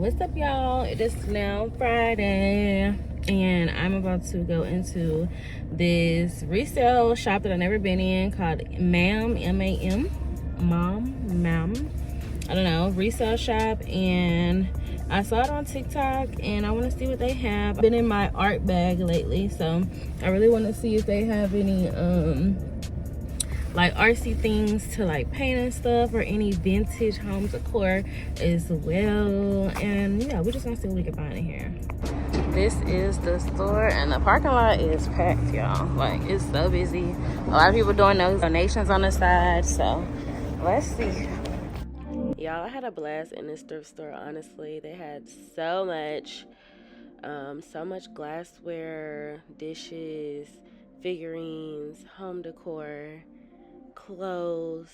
What's up, y'all? It is now Friday and I'm about to go into this resale shop that I've never been in called MAM, M-A-M, MAM, I don't know, resale shop. And I saw it on TikTok and I want to see what they have. I've been in my art bag lately, so I really want to see if they have any like artsy things to like paint and stuff, or any vintage home decor as well. And yeah, we're just gonna see what we can find in here. This is the store and the parking lot is packed, y'all. Like, it's so busy. A lot of people doing those donations on the side, so let's see. Y'all, I had a blast in this thrift store. Honestly, they had so much glassware, dishes, figurines, home decor, clothes,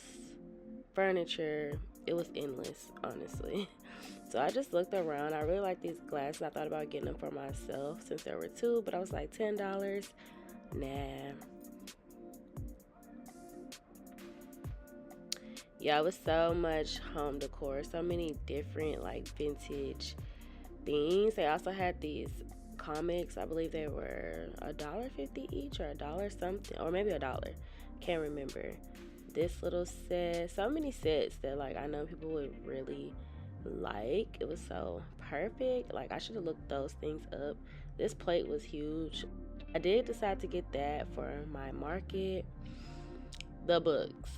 furniture. It was endless, honestly. So I just looked around. I really like these glasses. I thought about getting them for myself since there were two, but I was like, $10? Nah. Yeah, it was so much home decor, so many different like vintage things. They also had these comics. I believe they were $1.50 each, or $1 something, or maybe $1. Can't remember. This little set, so many sets that like I know people would really like. It was so perfect. Like, I should have looked those things up. This plate was huge. I did decide to get that for my market. The books,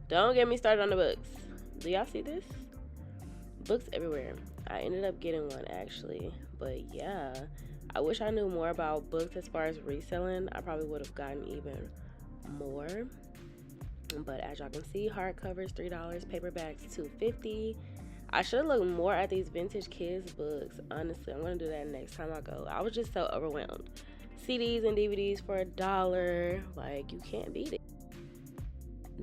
don't get me started on the books. Do y'all see this? Books everywhere. I ended up getting one actually, but yeah, I wish I knew more about books as far as reselling. I probably would have gotten even more. But as y'all can see, hardcovers $3, paperbacks $2.50. I should look more at these vintage kids books. Honestly, I'm gonna do that next time I go. I was just so overwhelmed. CDs and DVDs for $1. Like, you can't beat it.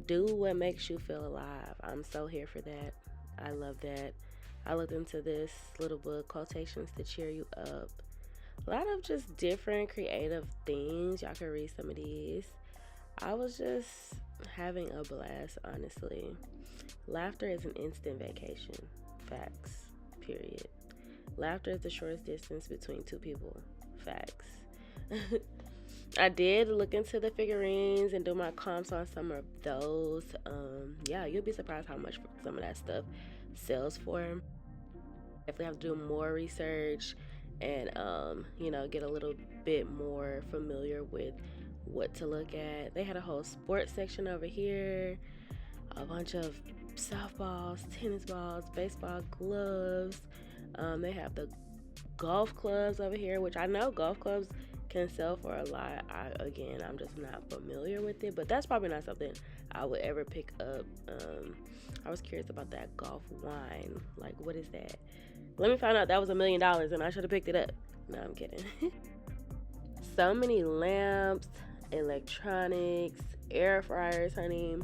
Do what makes you feel alive. I'm so here for that. I love that. I looked into this little book, Quotations to Cheer You Up. A lot of just different creative things. Y'all can read some of these. I was just having a blast, honestly. Laughter is an instant vacation. Facts. Period. Laughter is the shortest distance between two people. Facts. I did look into the figurines and do my comps on some of those. Yeah, you'll be surprised how much some of that stuff sells for. Definitely have to do more research and you know, get a little bit more familiar with what to look at. They had a whole sports section over here, a bunch of softballs, tennis balls, baseball gloves. They have the golf clubs over here, which I know golf clubs can sell for a lot. I'm just not familiar with it, but that's probably not something I would ever pick up. I was curious about that golf wine. Like, what is that? Let me find out. That was $1 million and I should have picked it up. No, I'm kidding. So many lamps, electronics, air fryers, honey.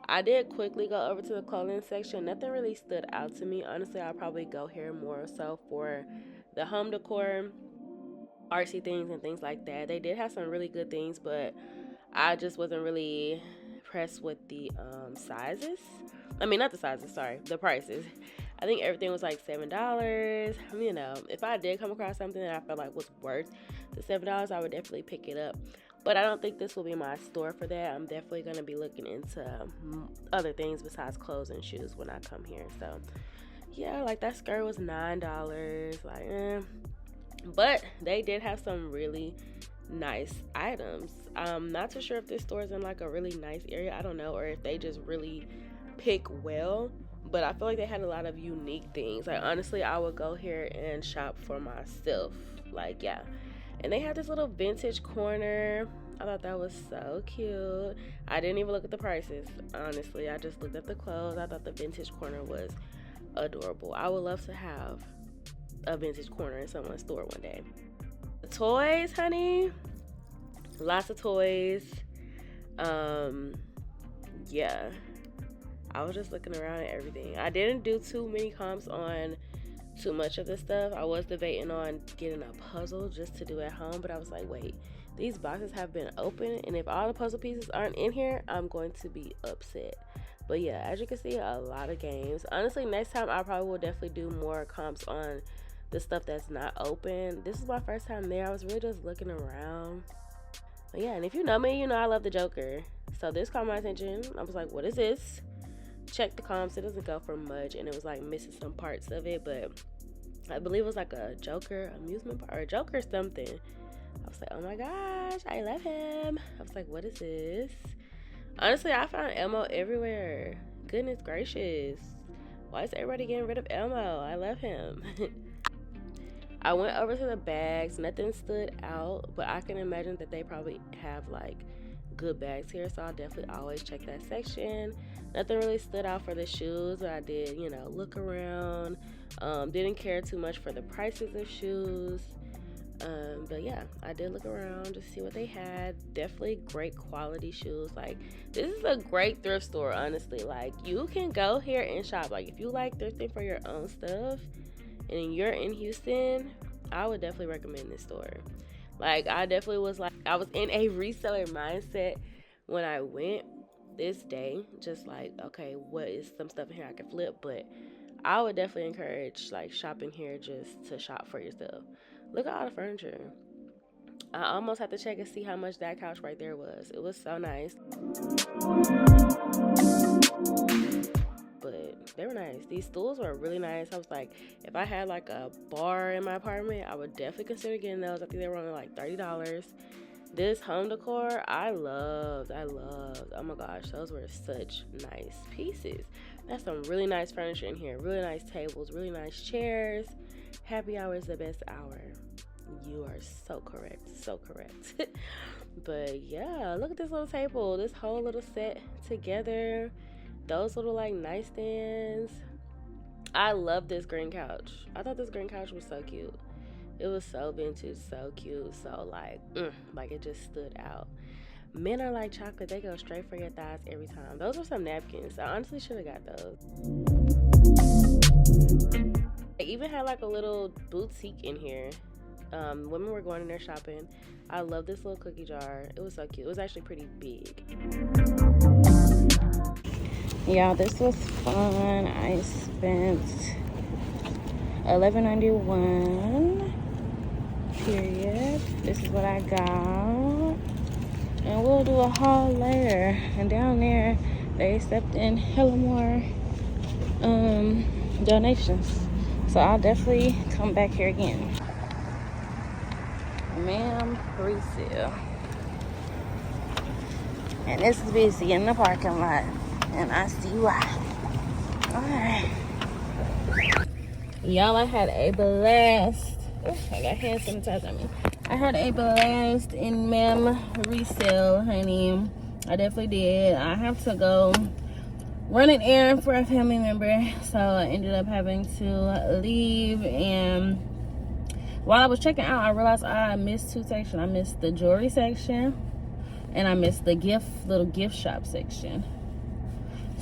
I did quickly go over to the clothing section. Nothing really stood out to me. Honestly, I'll probably go here more so for the home decor, artsy things and things like that. They did have some really good things, but I just wasn't really impressed with the sizes. I mean, not the sizes, sorry, the prices. I think everything was like $7. You know, if I did come across something that I felt like was worth the $7, I would definitely pick it up. But I don't think this will be my store for that. I'm definitely going to be looking into other things besides clothes and shoes when I come here. So, yeah, like that skirt was $9. Like, But they did have some really nice items. I'm not too sure if this store is in like a really nice area. I don't know. Or if they just really pick well. But I feel like they had a lot of unique things. Like, honestly, I would go here and shop for myself. Like, yeah. And they had this little vintage corner. I thought that was so cute. I didn't even look at the prices, honestly. I just looked at the clothes. I thought the vintage corner was adorable. I would love to have a vintage corner in someone's store one day. The toys, honey. Lots of toys. Yeah. I was just looking around at everything. I didn't do too many comps on too much of the stuff. I was debating on getting a puzzle just to do at home, but I was like, wait, These boxes have been open, and if all the puzzle pieces aren't in here, I'm going to be upset. But yeah, as you can see, a lot of games. Honestly, next time I probably will definitely do more comps on the stuff that's not open. This is my first time there. I was really just looking around. But yeah, and if you know me, you know I love the Joker. So this caught my attention. I was like, what is this? Check the comps. It doesn't go for much, and it was like missing some parts of it, but I believe it was like a Joker amusement park or a Joker something. I was like, oh my gosh, I love him. I was like, what is this? Honestly, I found Elmo everywhere. Goodness gracious. Why is everybody getting rid of Elmo? I love him. I went over to the bags. Nothing stood out, but I can imagine that they probably have like good bags here, so I'll definitely always check that section. Nothing really stood out for the shoes, but I did, you know, look around. Didn't care too much for the prices of shoes. But yeah, I did look around to see what they had. Definitely great quality shoes. Like, this is a great thrift store, honestly. Like, you can go here and shop. Like, if you like thrifting for your own stuff and you're in Houston, I would definitely recommend this store. Like, I definitely was like, I was in a reseller mindset when I went this day. Just like, okay, what is some stuff in here I can flip? But I would definitely encourage like shopping here just to shop for yourself. Look at all the furniture. I almost had to check and see how much that couch right there was. It was so nice. But they were nice. These stools were really nice. I was like, if I had like a bar in my apartment, I would definitely consider getting those. I think they were only like $30. This home decor, I loved. Oh my gosh, those were such nice pieces. That's some really nice furniture in here. Really nice tables, really nice chairs. Happy hour is the best hour. You are so correct. So correct. But yeah, look at this little table. This whole little set together. Those little like nightstands. I love this green couch. I thought this green couch was so cute. It was so vintage, so cute, so like it just stood out. Men are like chocolate. They go straight for your thighs every time. Those are some napkins. I honestly should have got those. They even had like a little boutique in here. Women were going in there shopping. I love this little cookie jar. It was so cute. It was actually pretty big. Yeah, this was fun. I spent $11.91. Period. This is what I got. And we'll do a haul later. And down there, they accepting hella more donations. So I'll definitely come back here again. MAM Resale. And it's busy in the parking lot. And I see why. Alright. Y'all, I had a blast. Ooh, I got hand sanitizer on me. I had a blast in MAM Resale, honey. I definitely did. I have to go run an errand for a family member, so I ended up having to leave. And while I was checking out, I realized I missed two sections. I missed the jewelry section, and I missed the little gift shop section.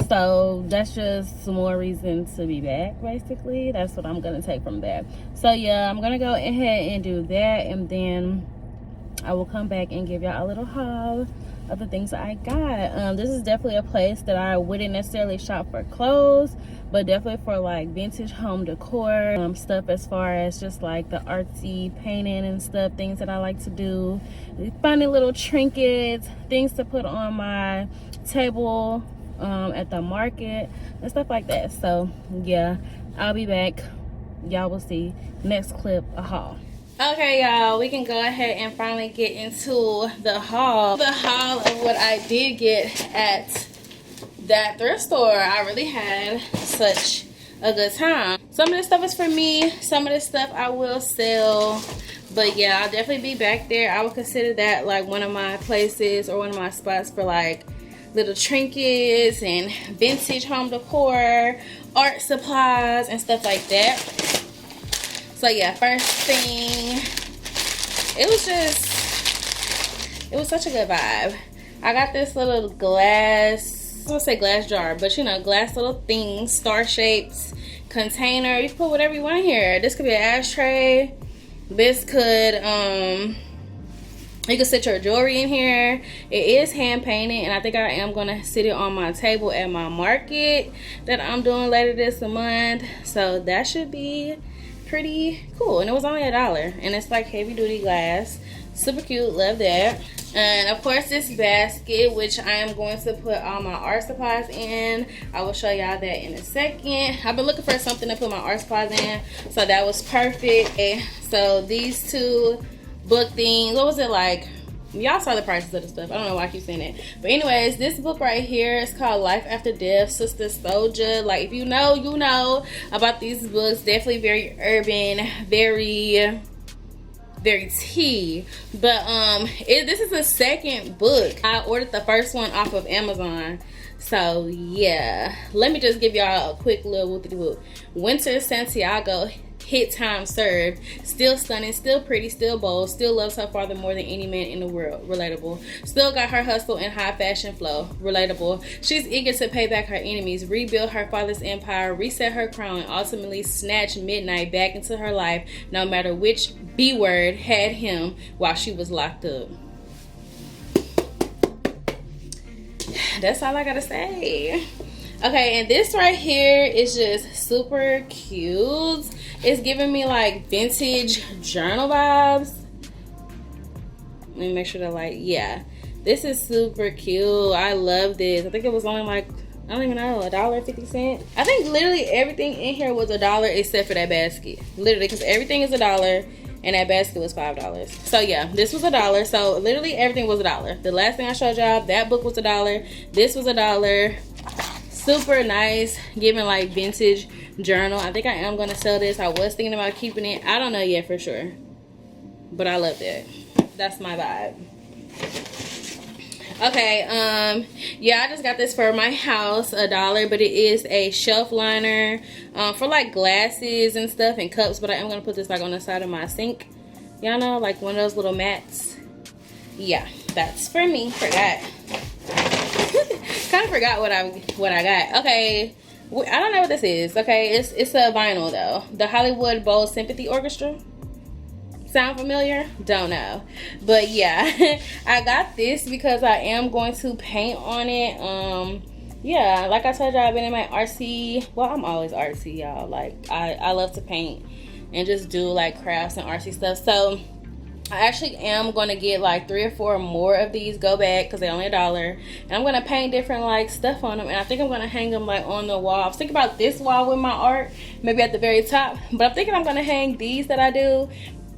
So that's just some more reason to be back, basically. That's what I'm gonna take from that. So yeah, I'm gonna go ahead and do that, and then I will come back and give y'all a little haul of the things I got. This is definitely a place that I wouldn't necessarily shop for clothes, but definitely for like vintage home decor stuff, as far as just like the artsy painting and stuff, things that I like to do, finding little trinkets, things to put on my table at the market and stuff like that. So yeah, I'll be back. Y'all will see next clip, a haul. Okay, y'all, we can go ahead and finally get into the haul. The haul of what I did get at that thrift store. I really had such a good time. Some of this stuff is for me. Some of this stuff I will sell. But yeah, I'll definitely be back there. I would consider that like one of my places or one of my spots for like little trinkets and vintage home decor, art supplies, and stuff like that. So yeah, first thing, it was such a good vibe. I got this little glass, I won't say glass jar, but you know, glass little thing, star shaped container. You can put whatever you want in here. This could be an ashtray. This could You can sit your jewelry in here. It is hand painted, and I think I am gonna sit it on my table at my market that I'm doing later this month. So that should be pretty cool. And it was only $1, and it's like heavy duty glass. Super cute, love that. And of course this basket, which I am going to put all my art supplies in. I will show y'all that in a second. I've been looking for something to put my art supplies in, so that was perfect. Okay, so these two book things, what was it like? Y'all saw the prices of the stuff. I don't know why I keep saying it, but anyways, this book right here is called Life After Death, Sister Soldier. Like, if you know, you know about these books. Definitely very urban, very tea. But this is the second book. I ordered the first one off of Amazon. So yeah, let me just give y'all a quick little whoop-de-whoop. Winter Santiago, hit time served. Still stunning, still pretty, still bold, still loves her father more than any man in the world. Relatable. Still got her hustle and high fashion flow. Relatable. She's eager to pay back her enemies, rebuild her father's empire, reset her crown, and ultimately snatch Midnight back into her life, no matter which B word had him while she was locked up. That's all I gotta say. Okay, and this right here is just super cute. It's giving me like vintage journal vibes. Let me make sure to like, yeah. This is super cute. I love this. I think it was only like, I don't even know, $1.50. I think literally everything in here was $1 except for that basket. Literally, because everything is $1 and that basket was $5. So yeah, this was $1. So literally everything was $1. The last thing I showed y'all, that book was $1. This was $1. Super nice, giving like vintage journal. I think I am gonna sell this. I was thinking about keeping it. I don't know yet for sure, but I love that. That's my vibe. Okay, yeah, I just got this for my house, $1, but it is a shelf liner for like glasses and stuff and cups. But I am gonna put this like on the side of my sink. Y'all know, like one of those little mats. Yeah, that's for me for that. Kind of forgot what I got. Okay, I don't know what this is. Okay, it's a vinyl though. The Hollywood Bowl Sympathy Orchestra. Sound familiar? Don't know. But yeah, I got this because I am going to paint on it. Yeah, like I told y'all, I've been in my artsy. Well, I'm always artsy, y'all. Like I love to paint and just do like crafts and artsy stuff. So I actually am going to get like 3 or 4 more of these go back because they're only $1. And I'm going to paint different like stuff on them. And I think I'm going to hang them like on the wall. I was thinking about this wall with my art, maybe at the very top. But I'm thinking I'm going to hang these that I do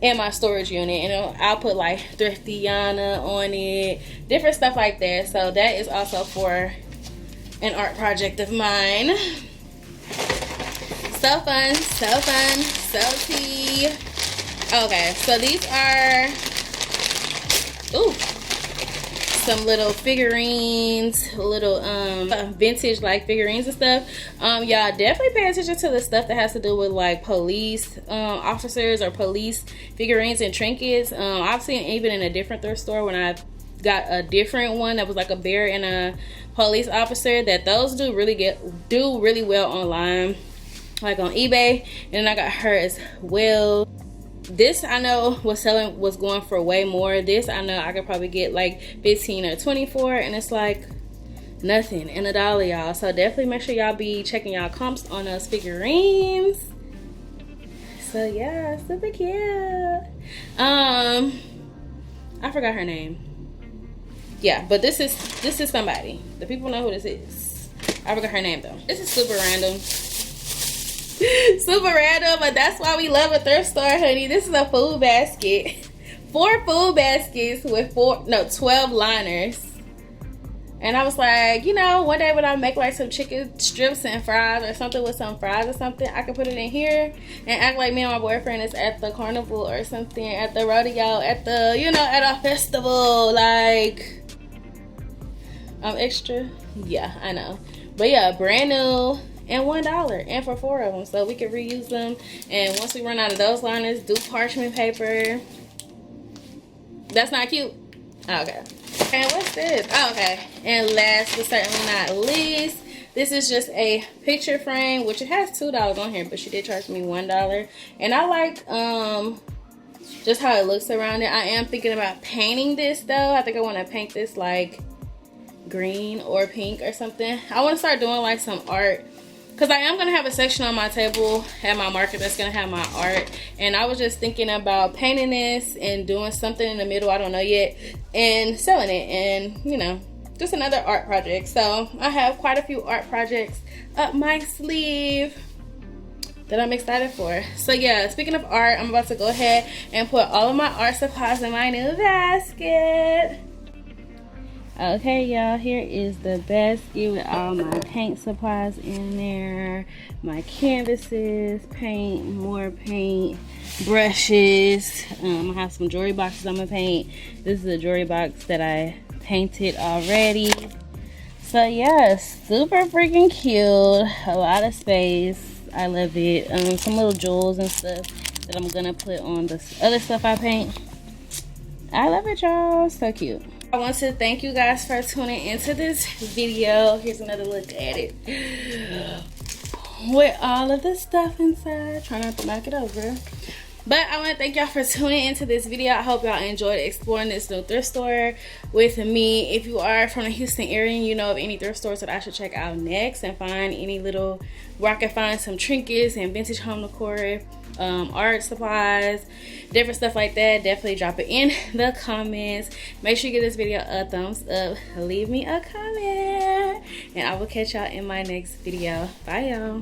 in my storage unit. And I'll put like Thriftiana on it. Different stuff like that. So that is also for an art project of mine. So fun, so fun, so tea. Okay, so these are, ooh, some little figurines, little vintage like figurines and stuff. Y'all definitely pay attention to the stuff that has to do with like police officers or police figurines and trinkets. I've seen even in a different thrift store when I got a different one that was like a bear and a police officer, that those do really well online, like on eBay. And then I got her as well. This I know was going for way more. This I know I could probably get like 15 or 24, and it's like nothing in $1, y'all. So definitely make sure y'all be checking y'all comps on those figurines. So yeah, super cute. I forgot her name. Yeah, but this is somebody. The people know who this is. I forgot her name though. This is super random. Super random, but that's why we love a thrift store, honey. This is a food basket. 4 food baskets with 12 liners. And I was like, you know, one day when I make like some chicken strips and fries or something with some fries or something, I can put it in here and act like me and my boyfriend is at the carnival or something, at the rodeo, at the, you know, at a festival. Like, I'm extra. Yeah, I know. But yeah, brand new. And $1, and for 4 of them, so we can reuse them. And once we run out of those liners, do parchment paper. That's not cute. Oh, okay. And what's this? Oh, okay. And last but certainly not least, this is just a picture frame, which it has $2 on here, but she did charge me $1. And I like just how it looks around it. I am thinking about painting this though. I think I want to paint this like green or pink or something. I want to start doing like some art, because I am going to have a section on my table at my market that's going to have my art. And I was just thinking about painting this and doing something in the middle, I don't know yet, and selling it, and you know, just another art project. So I have quite a few art projects up my sleeve that I'm excited for. So yeah, speaking of art, I'm about to go ahead and put all of my art supplies in my new basket. Okay, y'all, here is the basket with all my paint supplies in there, my canvases, paint, more paint, brushes. I have some jewelry boxes I'm gonna paint. This is a jewelry box that I painted already. So yeah, super freaking cute. A lot of space. I love it. Some little jewels and stuff that I'm gonna put on the other stuff I paint. I love it, y'all. So cute. I want to thank you guys for tuning into this video. Here's another look at it with all of the stuff inside. Try not to knock it over. But I want to thank y'all for tuning into this video. I hope y'all enjoyed exploring this new thrift store with me. If you are from the Houston area and you know of any thrift stores that I should check out next, and find any little where I can find some trinkets and vintage home decor, art supplies, different stuff like that, definitely drop it in the comments. Make sure you give this video a thumbs up, leave me a comment, and I will catch y'all in my next video. Bye, y'all.